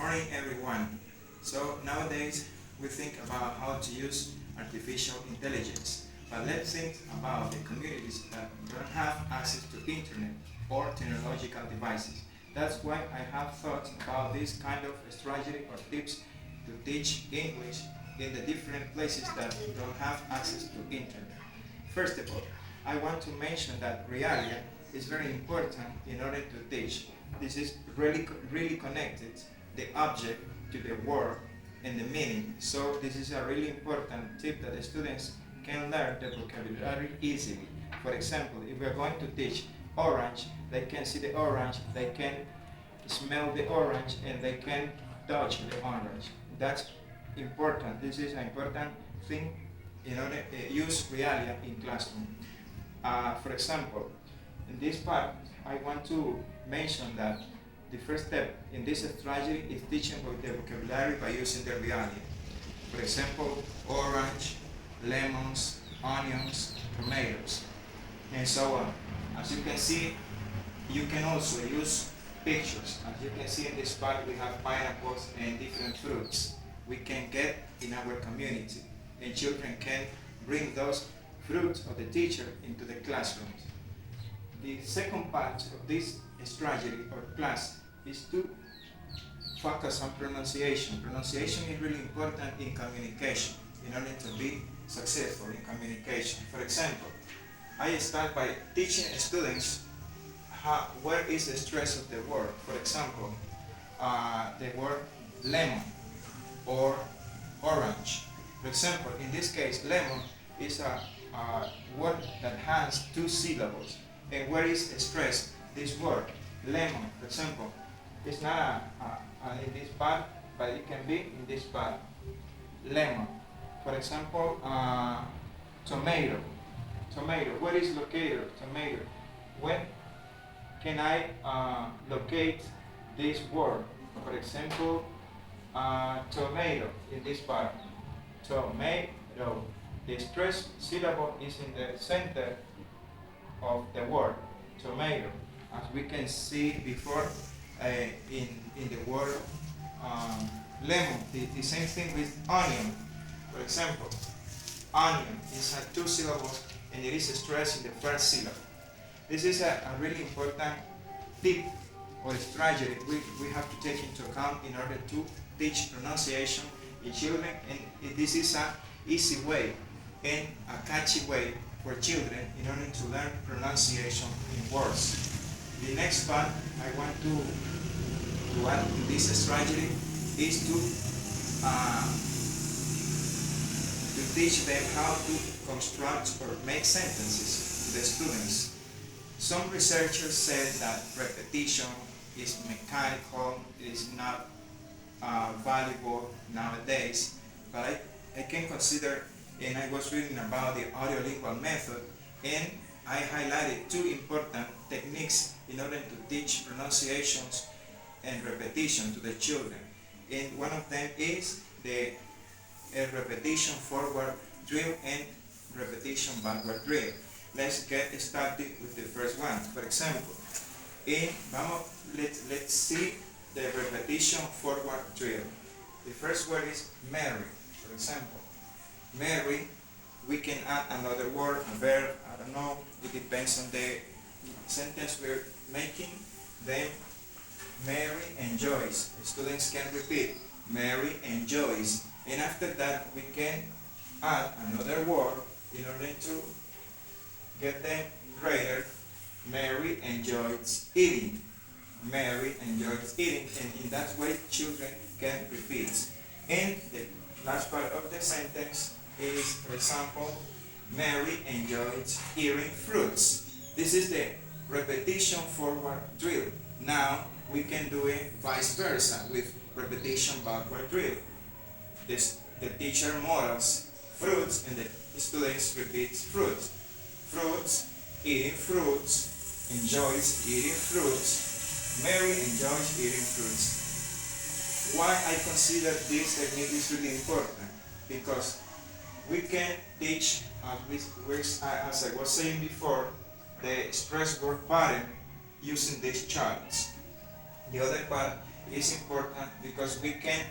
morning, everyone. So nowadays we think about how to use artificial intelligence, but let's think about the communities that don't have access to internet or technological devices. That's why I have thought about this kind of strategy or tips to teach English in the different places that don't have access to internet. First of all, I want to mention that realia is very important in order to teach. This is really connected the object to the word and the meaning. So this is a really important tip that the students can learn the vocabulary easily. For example, if we are going to teach orange, they can see the orange, they can smell the orange, and they can touch the orange. That's important. This is an important thing in order to use realia in classroom. For example, in this part, I want to mention that the first step in this strategy is teaching the vocabulary by using the realia. For example, orange, lemons, onions, tomatoes, and so on. As you can see, you can also use pictures. As you can see in this part, we have pineapples and different fruits we can get in our community, and children can bring those fruits of the teacher into the classrooms. The second part of this strategy or class is to focus on pronunciation. Pronunciation is really important in communication in order to be successful in communication. For example, I start by teaching students where is the stress of the word. For example, the word lemon or orange. For example, in this case, lemon is a word that has two syllables. And where is stress? This word, lemon, for example, it's not in this part, but it can be in this part. Lemon. For example, tomato. Tomato. Where is located? Tomato. When can I locate this word? For example, tomato in this part. Tomato. The stress syllable is in the center of the word tomato, as we can see before in the word lemon. The same thing with onion. For example, onion is two syllables and it is stressed in the first syllable. This is a really important tip or strategy we have to take into account in order to teach pronunciation in children, and this is an easy way and a catchy way for children in order to learn pronunciation in words. The next part I want to add to this strategy is to teach them how to construct or make sentences to the students. Some researchers said that repetition is mechanical, it is not valuable nowadays, but I can consider, and I was reading about the audiolingual method, and I highlighted two important techniques in order to teach pronunciations and repetition to the children. And one of them is the repetition forward drill and repetition backward drill. Let's get started with the first one. For example, let's see the repetition forward drill. The first word is Mary. For example, Mary, we can add another word, a verb, I don't know, it depends on the sentence we're making. Then Mary enjoys. Students can repeat, Mary enjoys. And after that, we can add another word in order to get them greater. Mary enjoys eating. Mary enjoys eating, and in that way, children can repeat. And the last part of the sentence is, for example, Mary enjoys eating fruits. This is the repetition forward drill. Now we can do it vice versa with repetition backward drill. The teacher models fruits and the students repeat fruits. Fruits, eating fruits, enjoys eating fruits. Mary enjoys eating fruits. Why I consider this technique is really important? Because we can teach, as I was saying before, the express word pattern using these charts. The other part is important because we can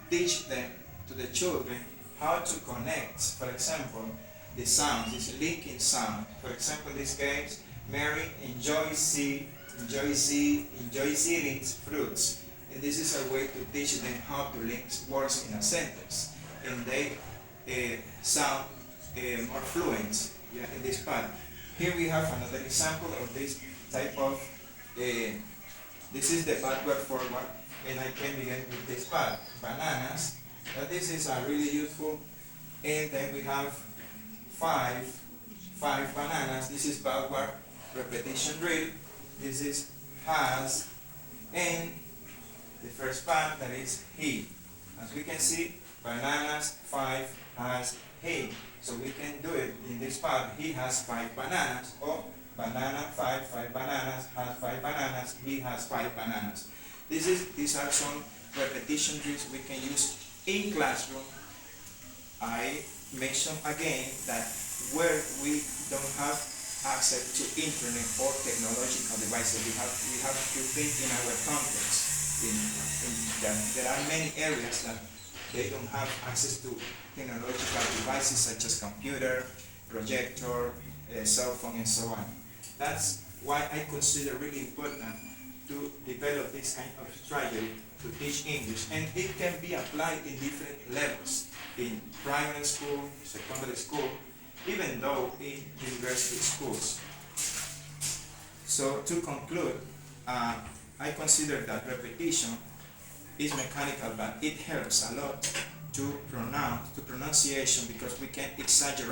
teach them to the children how to connect, for example, the sounds, this linking sound. For example, in this case, Mary enjoys eating fruits. And this is a way to teach them how to link words in a sentence. And they sound more fluent, yeah, in this part. Here we have another example of this type of, this is the backward forward, and I can begin with this part, bananas. This is really useful. And then we have five bananas. This is backward repetition drill. This is has, and the first part, that is he. As we can see, bananas, 5, has, he. So we can do it in this part. He has 5 bananas, or banana, 5 bananas, has 5 bananas, he has 5 bananas. These are some repetition drills we can use in classroom. I mention again that where we don't have access to internet or technological devices, we have to think in our context. There are many areas that they don't have access to technological devices such as computer, projector, cell phone, and so on. That's why I consider really important to develop this kind of strategy to teach English, and it can be applied in different levels, in primary school, secondary school, even though in university schools. So to conclude, I consider that repetition is mechanical, but it helps a lot to pronunciation, because we can exaggerate